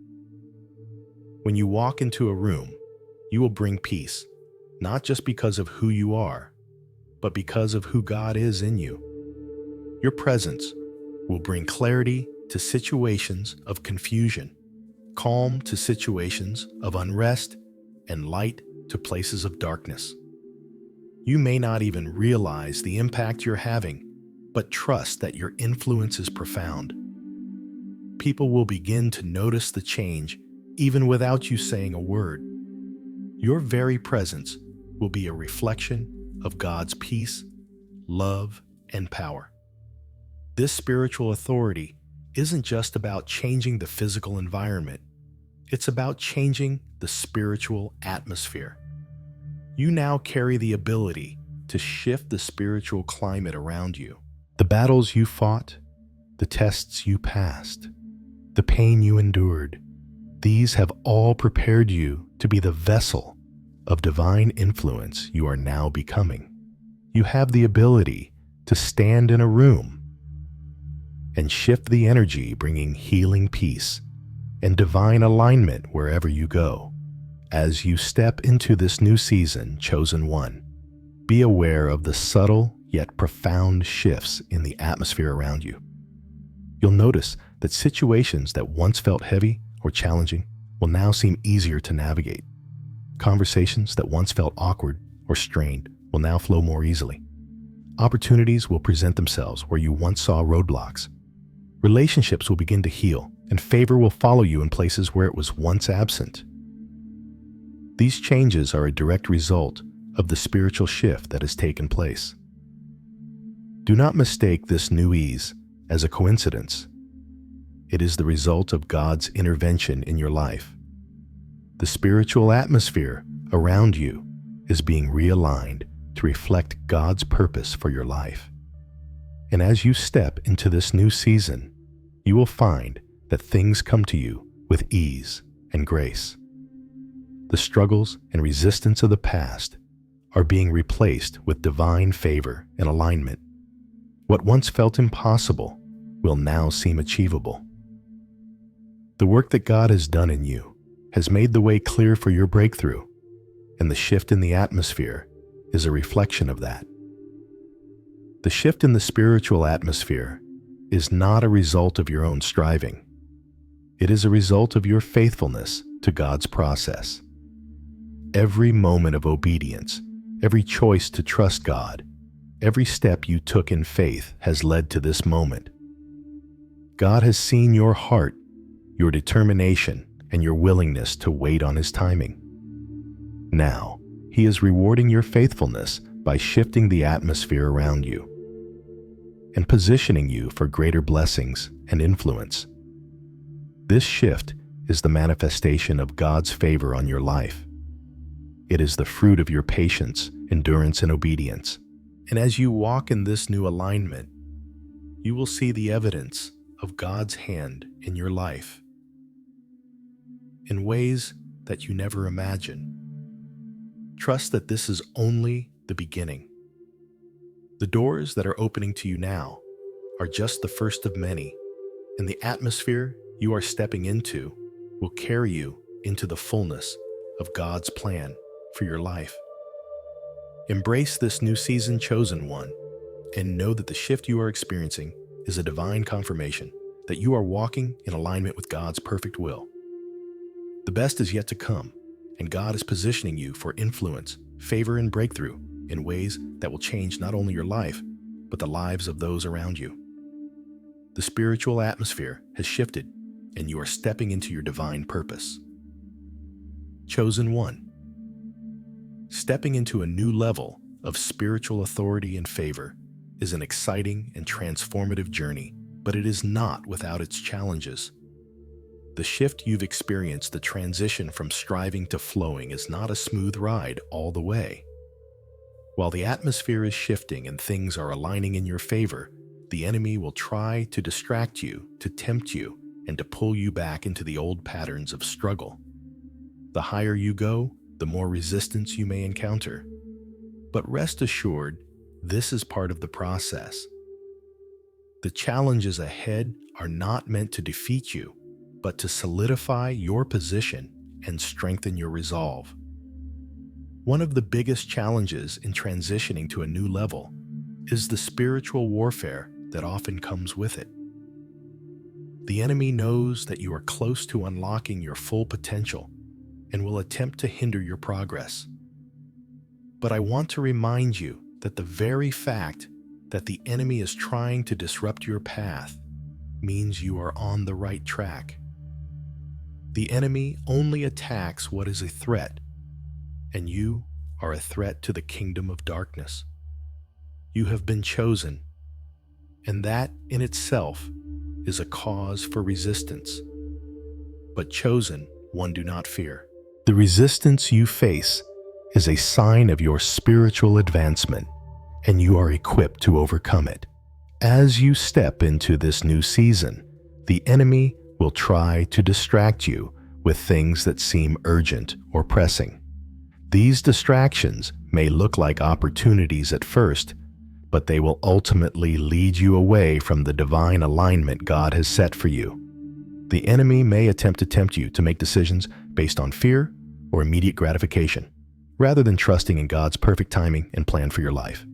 When you walk into a room, you will bring peace, not just because of who you are, but because of who God is in you. Your presence will bring clarity to situations of confusion, calm to situations of unrest, and light to places of darkness. You may not even realize the impact you're having, but trust that your influence is profound. People will begin to notice the change even without you saying a word. Your very presence will be a reflection of God's peace, love, and power. This spiritual authority isn't just about changing the physical environment. It's about changing the spiritual atmosphere. You now carry the ability to shift the spiritual climate around you. The battles you fought, the tests you passed, the pain you endured, these have all prepared you to be the vessel of divine influence you are now becoming. You have the ability to stand in a room and shift the energy, bringing healing peace and divine alignment wherever you go. As you step into this new season, chosen one, be aware of the subtle yet profound shifts in the atmosphere around you. You'll notice that situations that once felt heavy or challenging will now seem easier to navigate. Conversations that once felt awkward or strained will now flow more easily. Opportunities will present themselves where you once saw roadblocks. Relationships will begin to heal, and favor will follow you in places where it was once absent. These changes are a direct result of the spiritual shift that has taken place. Do not mistake this new ease as a coincidence. It is the result of God's intervention in your life. The spiritual atmosphere around you is being realigned to reflect God's purpose for your life. And as you step into this new season, you will find that things come to you with ease and grace. The struggles and resistance of the past are being replaced with divine favor and alignment. What once felt impossible will now seem achievable. The work that God has done in you has made the way clear for your breakthrough, and the shift in the atmosphere is a reflection of that. The shift in the spiritual atmosphere is not a result of your own striving. It is a result of your faithfulness to God's process. Every moment of obedience, every choice to trust God, every step you took in faith has led to this moment. God has seen your heart, your determination, and your willingness to wait on His timing. Now, He is rewarding your faithfulness by shifting the atmosphere around you and positioning you for greater blessings and influence. This shift is the manifestation of God's favor on your life. It is the fruit of your patience, endurance, and obedience. And as you walk in this new alignment, you will see the evidence of God's hand in your life in ways that you never imagined. Trust that this is only the beginning. The doors that are opening to you now are just the first of many, and the atmosphere you are stepping into will carry you into the fullness of God's plan for your life. Embrace this new season, chosen one, and know that the shift you are experiencing is a divine confirmation that you are walking in alignment with God's perfect will. The best is yet to come, and God is positioning you for influence, favor, and breakthrough in ways that will change not only your life, but the lives of those around you. The spiritual atmosphere has shifted, and you are stepping into your divine purpose. Chosen one. Stepping into a new level of spiritual authority and favor is an exciting and transformative journey, but it is not without its challenges. The shift you've experienced, the transition from striving to flowing, is not a smooth ride all the way. While the atmosphere is shifting and things are aligning in your favor, the enemy will try to distract you, to tempt you, and to pull you back into the old patterns of struggle. The higher you go, the more resistance you may encounter. But rest assured, this is part of the process. The challenges ahead are not meant to defeat you, but to solidify your position and strengthen your resolve. One of the biggest challenges in transitioning to a new level is the spiritual warfare that often comes with it. The enemy knows that you are close to unlocking your full potential and will attempt to hinder your progress. But I want to remind you that the very fact that the enemy is trying to disrupt your path means you are on the right track. The enemy only attacks what is a threat, and you are a threat to the kingdom of darkness. You have been chosen, and that in itself is a cause for resistance. But chosen one, do not fear. The resistance you face is a sign of your spiritual advancement, and you are equipped to overcome it. As you step into this new season, the enemy will try to distract you with things that seem urgent or pressing. These distractions may look like opportunities at first, but they will ultimately lead you away from the divine alignment God has set for you. The enemy may attempt to tempt you to make decisions based on fear or immediate gratification, rather than trusting in God's perfect timing and plan for your life.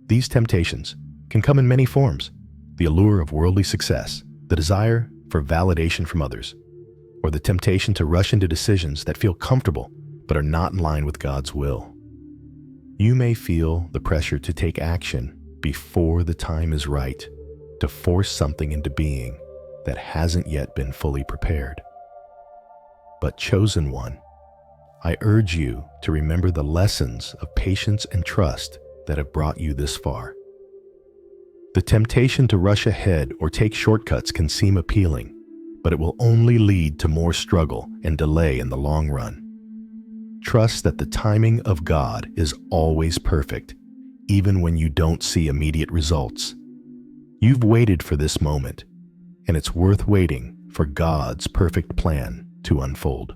These temptations can come in many forms: the allure of worldly success, the desire for validation from others, or the temptation to rush into decisions that feel comfortable but are not in line with God's will. You may feel the pressure to take action before the time is right, to force something into being that hasn't yet been fully prepared. But chosen one, I urge you to remember the lessons of patience and trust that have brought you this far. The temptation to rush ahead or take shortcuts can seem appealing, but it will only lead to more struggle and delay in the long run. Trust that the timing of God is always perfect, even when you don't see immediate results. You've waited for this moment, and it's worth waiting for God's perfect plan to unfold.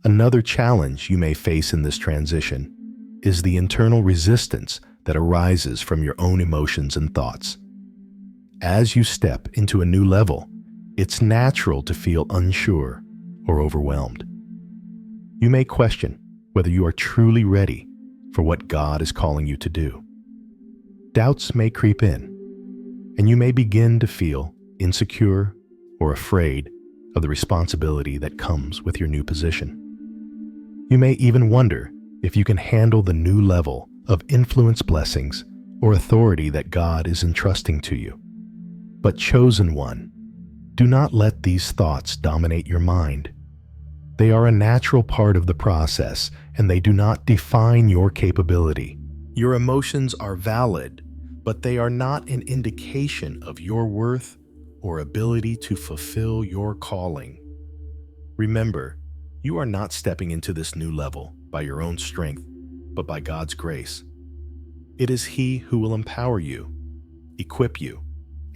Another challenge you may face in this transition is the internal resistance that arises from your own emotions and thoughts. As you step into a new level, it's natural to feel unsure or overwhelmed. You may question whether you are truly ready for what God is calling you to do. Doubts may creep in, and you may begin to feel insecure or afraid of the responsibility that comes with your new position. You may even wonder if you can handle the new level of influence, blessings, or authority that God is entrusting to you. But chosen one, do not let these thoughts dominate your mind. They are a natural part of the process, and they do not define your capability. Your emotions are valid, but they are not an indication of your worth or ability to fulfill your calling. Remember, you are not stepping into this new level by your own strength, but by God's grace. It is He who will empower you, equip you,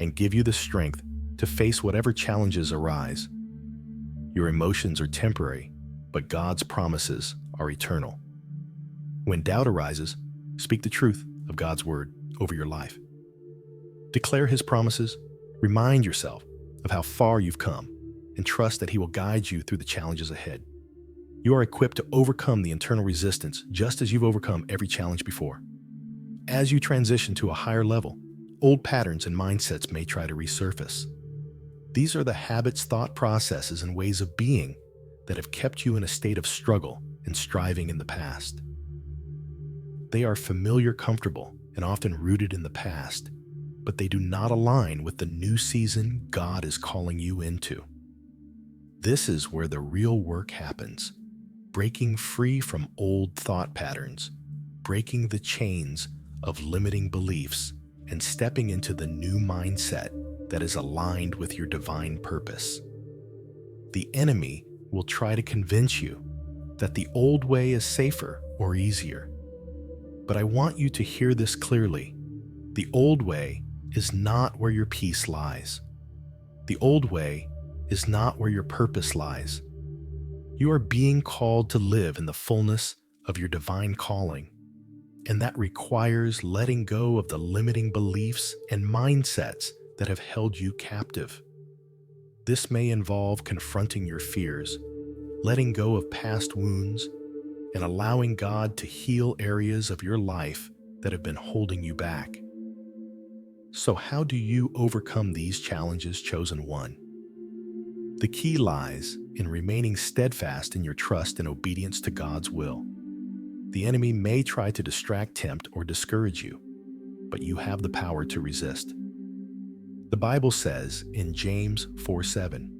and give you the strength to face whatever challenges arise. Your emotions are temporary, but God's promises are eternal. When doubt arises, speak the truth of God's word over your life. Declare His promises, remind yourself of how far you've come and trust that He will guide you through the challenges ahead. You are equipped to overcome the internal resistance just as you've overcome every challenge before. As you transition to a higher level, old patterns and mindsets may try to resurface. These are the habits, thought processes, and ways of being that have kept you in a state of struggle and striving in the past. They are familiar, comfortable, and often rooted in the past, but they do not align with the new season God is calling you into. This is where the real work happens, breaking free from old thought patterns, breaking the chains of limiting beliefs, and stepping into the new mindset that is aligned with your divine purpose. The enemy will try to convince you that the old way is safer or easier. But I want you to hear this clearly. The old way is not where your peace lies. The old way is not where your purpose lies. You are being called to live in the fullness of your divine calling, and that requires letting go of the limiting beliefs and mindsets that have held you captive. This may involve confronting your fears, letting go of past wounds, and allowing God to heal areas of your life that have been holding you back. So how do you overcome these challenges, chosen one? The key lies in remaining steadfast in your trust and obedience to God's will. The enemy may try to distract, tempt, or discourage you, but you have the power to resist. The Bible says in James 4:7,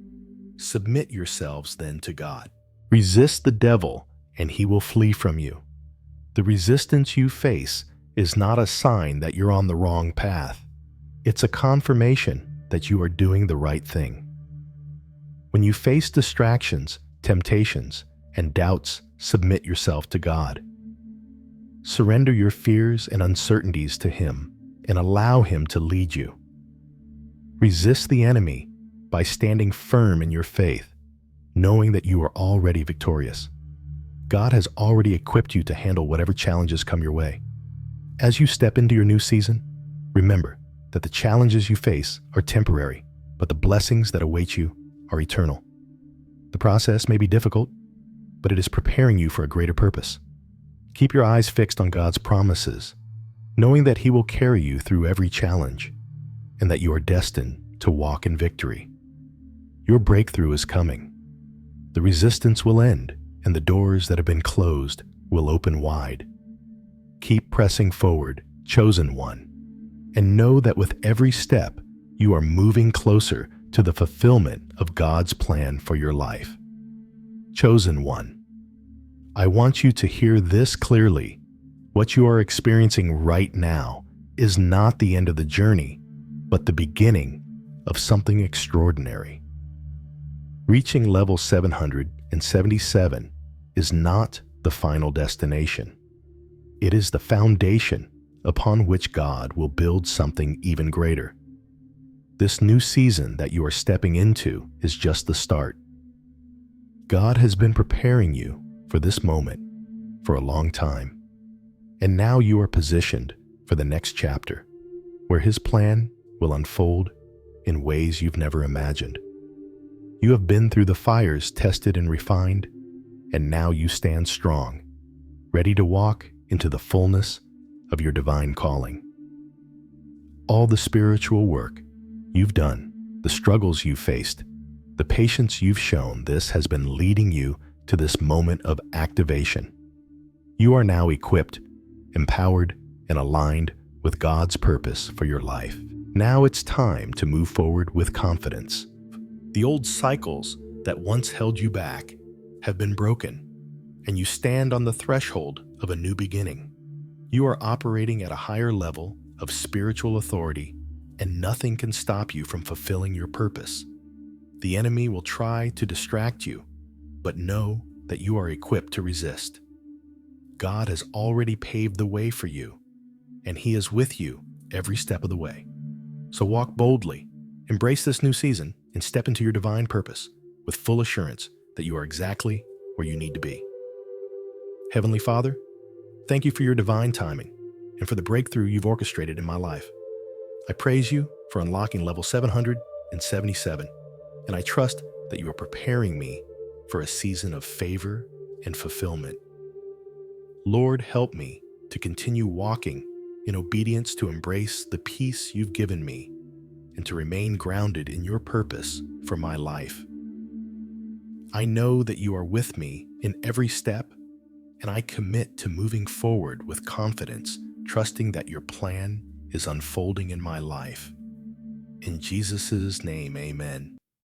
"Submit yourselves then to God. Resist the devil, and he will flee from you." The resistance you face is not a sign that you're on the wrong path. It's a confirmation that you are doing the right thing. When you face distractions, temptations, and doubts, submit yourself to God. Surrender your fears and uncertainties to Him and allow Him to lead you. Resist the enemy by standing firm in your faith, knowing that you are already victorious. God has already equipped you to handle whatever challenges come your way. As you step into your new season, remember that the challenges you face are temporary, but the blessings that await you are eternal. The process may be difficult, but it is preparing you for a greater purpose. Keep your eyes fixed on God's promises, knowing that He will carry you through every challenge and that you are destined to walk in victory. Your breakthrough is coming. The resistance will end, and the doors that have been closed will open wide. Keep pressing forward, chosen one, and know that with every step, you are moving closer to the fulfillment of God's plan for your life. Chosen one, I want you to hear this clearly. What you are experiencing right now is not the end of the journey, but the beginning of something extraordinary. Reaching level 777 is not the final destination. It is the foundation upon which God will build something even greater. This new season that you are stepping into is just the start. God has been preparing you for this moment for a long time, and now you are positioned for the next chapter, where His plan will unfold in ways you've never imagined. You have been through the fires, tested and refined, and now you stand strong, ready to walk into the fullness of your divine calling. All the spiritual work you've done, the struggles you've faced, the patience you've shown, this has been leading you to this moment of activation. You are now equipped, empowered, and aligned with God's purpose for your life. Now it's time to move forward with confidence. The old cycles that once held you back have been broken, and you stand on the threshold of a new beginning. You are operating at a higher level of spiritual authority, and nothing can stop you from fulfilling your purpose. The enemy will try to distract you, but know that you are equipped to resist. God has already paved the way for you, and He is with you every step of the way. So walk boldly, embrace this new season, and step into your divine purpose with full assurance that you are exactly where you need to be. Heavenly Father, thank you for your divine timing and for the breakthrough you've orchestrated in my life. I praise you for unlocking level 77, and I trust that you are preparing me for a season of favor and fulfillment. Lord, help me to continue walking in obedience, to embrace the peace you've given me, and to remain grounded in your purpose for my life. I know that you are with me in every step, and I commit to moving forward with confidence, trusting that your plan is unfolding in my life. In Jesus' name, amen.